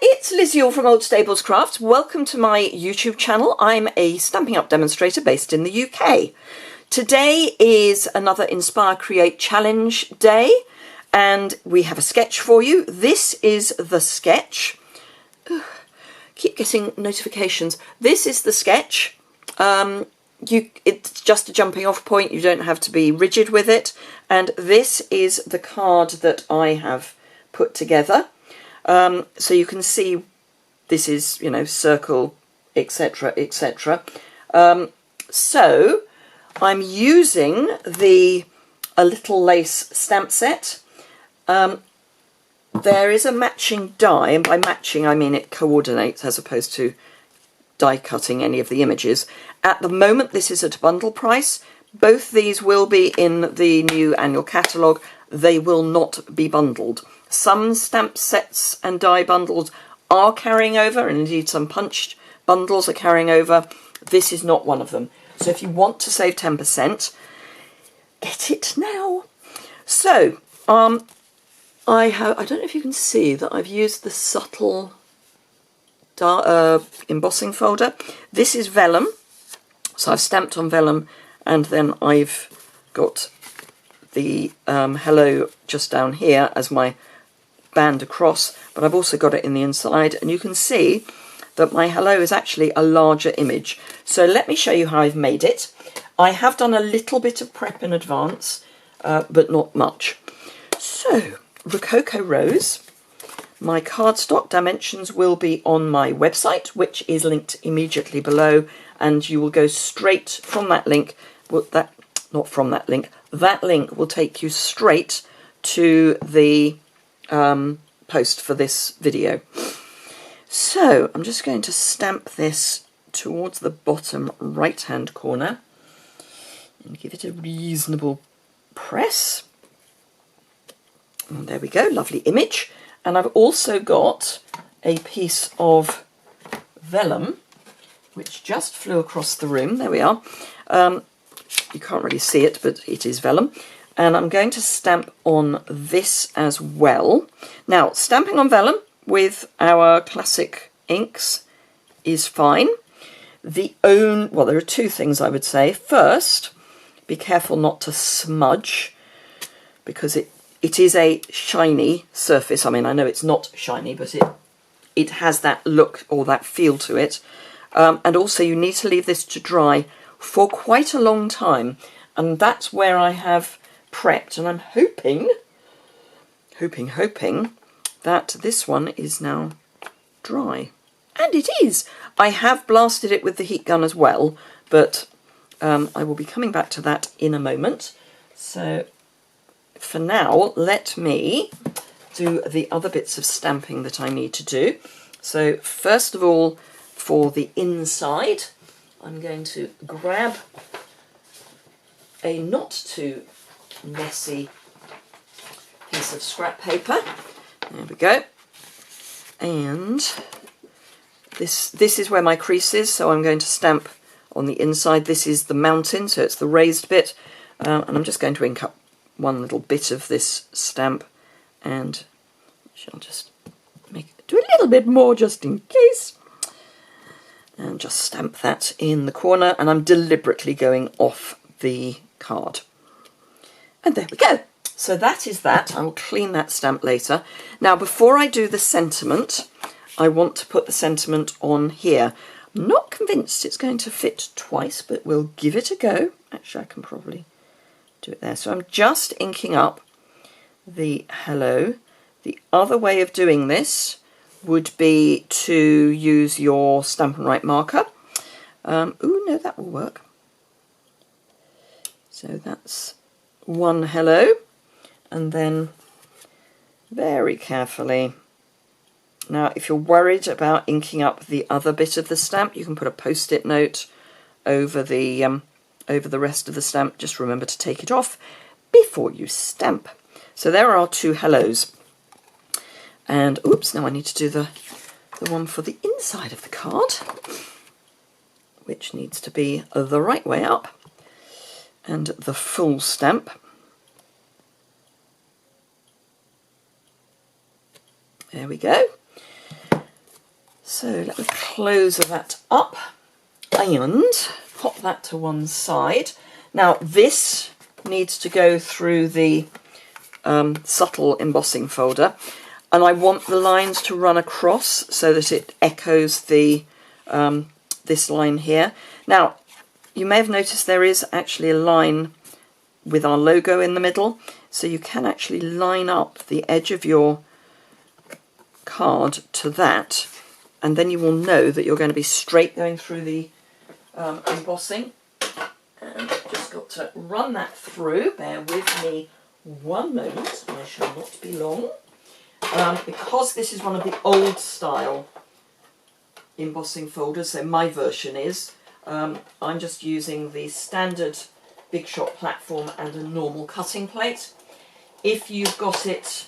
It's Liz Yuille from Old Stables Crafts. Welcome to my YouTube channel. I'm a Stampin' Up demonstrator based in the UK. Today is another Inspire Create Challenge day and we have a sketch for you. This is the sketch. Keep getting notifications. This is the sketch. It's just a jumping off point. You don't have to be rigid with it. And this is the card that I have put together. So you can see this is, you know, circle, etc., etc. So I'm using the A Little Lace stamp set. There is a matching die, and by matching I mean it coordinates as opposed to die cutting any of the images. At the moment this is at a bundle price. Both these will be in the new annual catalogue. They will not be bundled. Some stamp sets and die bundles are carrying over, and indeed some punched bundles are carrying over. This is not one of them. So if you want to save 10%, get it now. So I don't know if you can see that I've used the subtle embossing folder. This is vellum, so I've stamped on vellum, and then I've got the hello just down here as my band across, but I've also got it in the inside, and you can see that my hello is actually a larger image. So let me show you how I've made it. I have done a little bit of prep in advance, but not much. So Rococo Rose, my cardstock dimensions will be on my website, which is linked immediately below, and you will go straight from that link. Well, that link will take you straight to the post for this video. So I'm just going to stamp this towards the bottom right hand corner and give it a reasonable press. And there we go, lovely image. And I've also got a piece of vellum which just flew across the room. There we are. You can't really see it, but it is vellum. And I'm going to stamp on this as well. Now, stamping on vellum with our classic inks is fine. Well, there are two things I would say. First, be careful not to smudge, because it is a shiny surface. I mean, I know it's not shiny, but it has that look or that feel to it. And also you need to leave this to dry for quite a long time. And that's where I have prepped, and I'm hoping that this one is now dry. And it is. I have blasted it with the heat gun as well, but I will be coming back to that in a moment. So for now, let me do the other bits of stamping that I need to do. So first of all, for the inside, I'm going to grab a not too messy piece of scrap paper. There we go. And this is where my crease is, so I'm going to stamp on the inside. This is the mountain, so it's the raised bit. And I'm just going to ink up one little bit of this stamp, and I'll just do a little bit more just in case. And just stamp that in the corner, and I'm deliberately going off the card. And there we go. So that is that. I will clean that stamp later. Now, before I do the sentiment, I want to put the sentiment on here. I'm not convinced it's going to fit twice, but we'll give it a go. Actually, I can probably do it there. So I'm just inking up the hello. The other way of doing this would be to use your Stampin' Write marker. Ooh, no, that will work. So that's one hello, and then very carefully. Now, if you're worried about inking up the other bit of the stamp, you can put a post-it note over the rest of the stamp. Just remember to take it off before you stamp. So there are two hellos. And oops, now I need to do the one for the inside of the card, which needs to be the right way up, and the full stamp. There we go. So let me close that up and pop that to one side. Now this needs to go through the subtle embossing folder, and I want the lines to run across so that it echoes the this line here. Now you may have noticed there is actually a line with our logo in the middle, so you can actually line up the edge of your card to that, and then you will know that you're going to be straight going through the embossing. And I've just got to run that through. Bear with me one moment, I shall not be long. Because this is one of the old style embossing folders, so my version is, I'm just using the standard Big Shot platform and a normal cutting plate. If you've got it,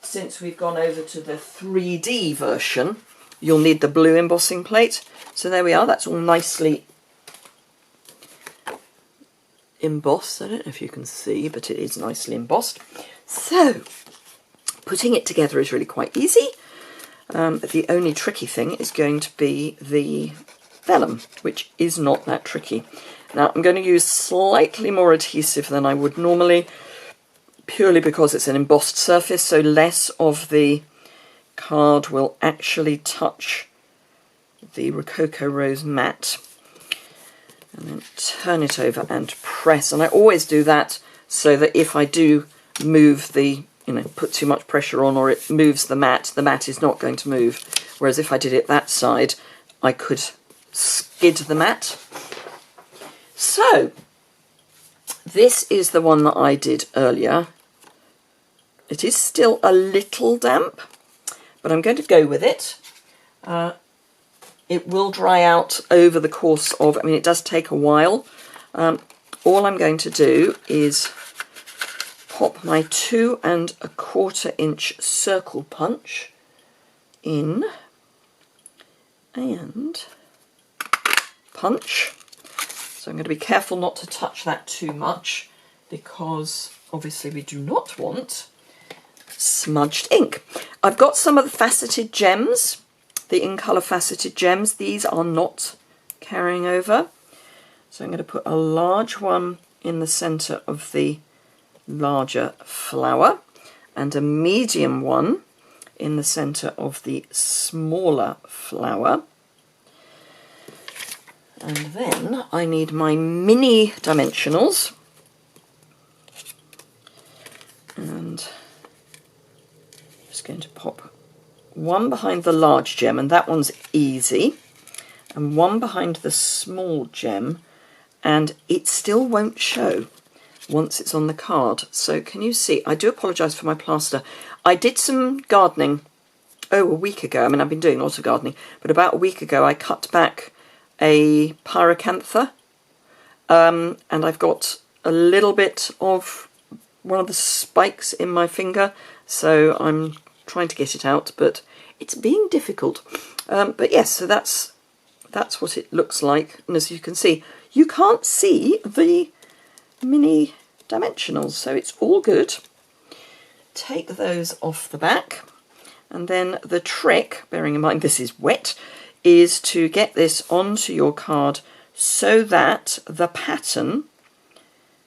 since we've gone over to the 3D version, you'll need the blue embossing plate. So there we are, that's all nicely embossed. I don't know if you can see, but it is nicely embossed. So putting it together is really quite easy. But the only tricky thing is going to be the vellum, which is not that tricky. Now I'm going to use slightly more adhesive than I would normally, purely because it's an embossed surface, so less of the card will actually touch the Rococo Rose mat. And then turn it over and press, and I always do that so that if I do move the, put too much pressure on, or it moves the mat is not going to move. Whereas if I did it that side, I could skid the mat. So this is the one that I did earlier. It is still a little damp, but I'm going to go with it. It will dry out over the course of, it does take a while. All I'm going to do is pop my 2 1/4 inch circle punch in and punch. So I'm going to be careful not to touch that too much, because obviously we do not want smudged ink. I've got some of the faceted gems, the In Colour faceted gems. These are not carrying over. So I'm going to put a large one in the centre of the larger flower and a medium one in the centre of the smaller flower. And then I need my mini dimensionals. And I'm just going to pop one behind the large gem, and that one's easy, and one behind the small gem, and it still won't show once it's on the card. So can you see? I do apologise for my plaster. I did some gardening, a week ago. I've been doing a lot of gardening, but about a week ago I cut back a pyracantha, and I've got a little bit of one of the spikes in my finger, so I'm trying to get it out, but it's being difficult. But yes, so that's what it looks like, and as you can see, you can't see the mini dimensionals, so it's all good. Take those off the back, and then the trick, bearing in mind this is wet, is to get this onto your card so that the pattern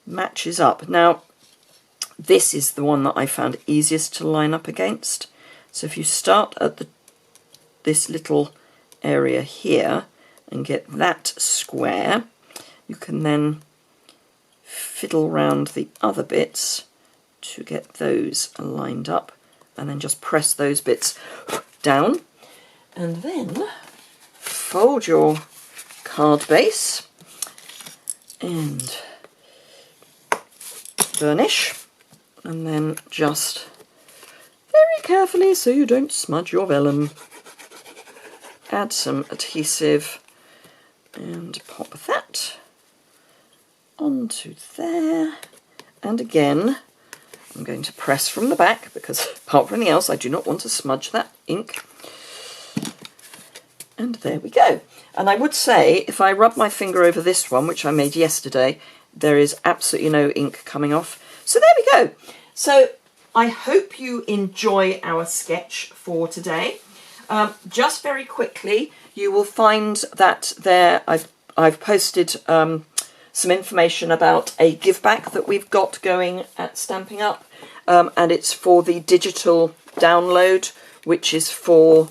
matches up. Now this is the one that I found easiest to line up against. So if you start at this little area here and get that square, you can then fiddle round the other bits to get those lined up, and then just press those bits down, and then fold your card base and burnish, and then just very carefully, so you don't smudge your vellum, add some adhesive and pop that onto there. And again, I'm going to press from the back, because apart from anything else, I do not want to smudge that ink. And there we go. And I would say, if I rub my finger over this one, which I made yesterday, there is absolutely no ink coming off. So there we go. So I hope you enjoy our sketch for today. Just very quickly, you will find that there I've posted some information about a give back that we've got going at Stamping Up, and it's for the digital download, which is for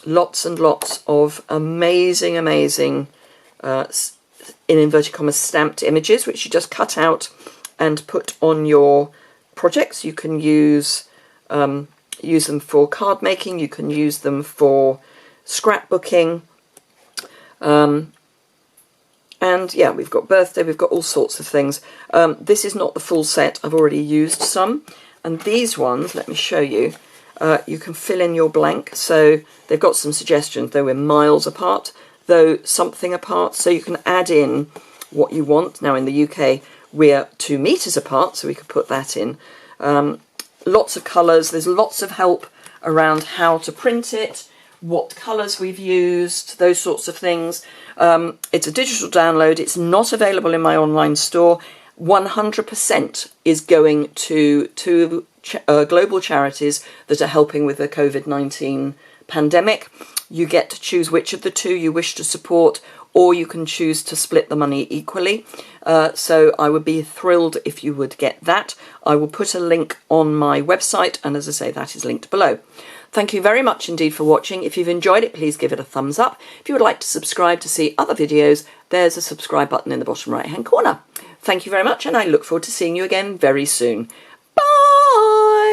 lots and lots of amazing in inverted commas stamped images, which you just cut out and put on your projects. You can use them for card making, you can use them for scrapbooking, and yeah, we've got birthday, we've got all sorts of things. This is not the full set, I've already used some, and these ones, let me show you, you can fill in your blank. So they've got some suggestions, though we're miles apart, though something apart, so you can add in what you want. Now in the UK we're 2 meters apart, so we could put that in. Lots of colours, there's lots of help around how to print it, what colours we've used, those sorts of things. It's a digital download, it's not available in my online store. 100% is going to global charities that are helping with the COVID-19 pandemic. You get to choose which of the 2 you wish to support, or you can choose to split the money equally. So I would be thrilled if you would get that. I will put a link on my website, and as I say, that is linked below. Thank you very much indeed for watching. If you've enjoyed it, please give it a thumbs up. If you would like to subscribe to see other videos, there's a subscribe button in the bottom right hand corner. Thank you very much, and I look forward to seeing you again very soon. Bye!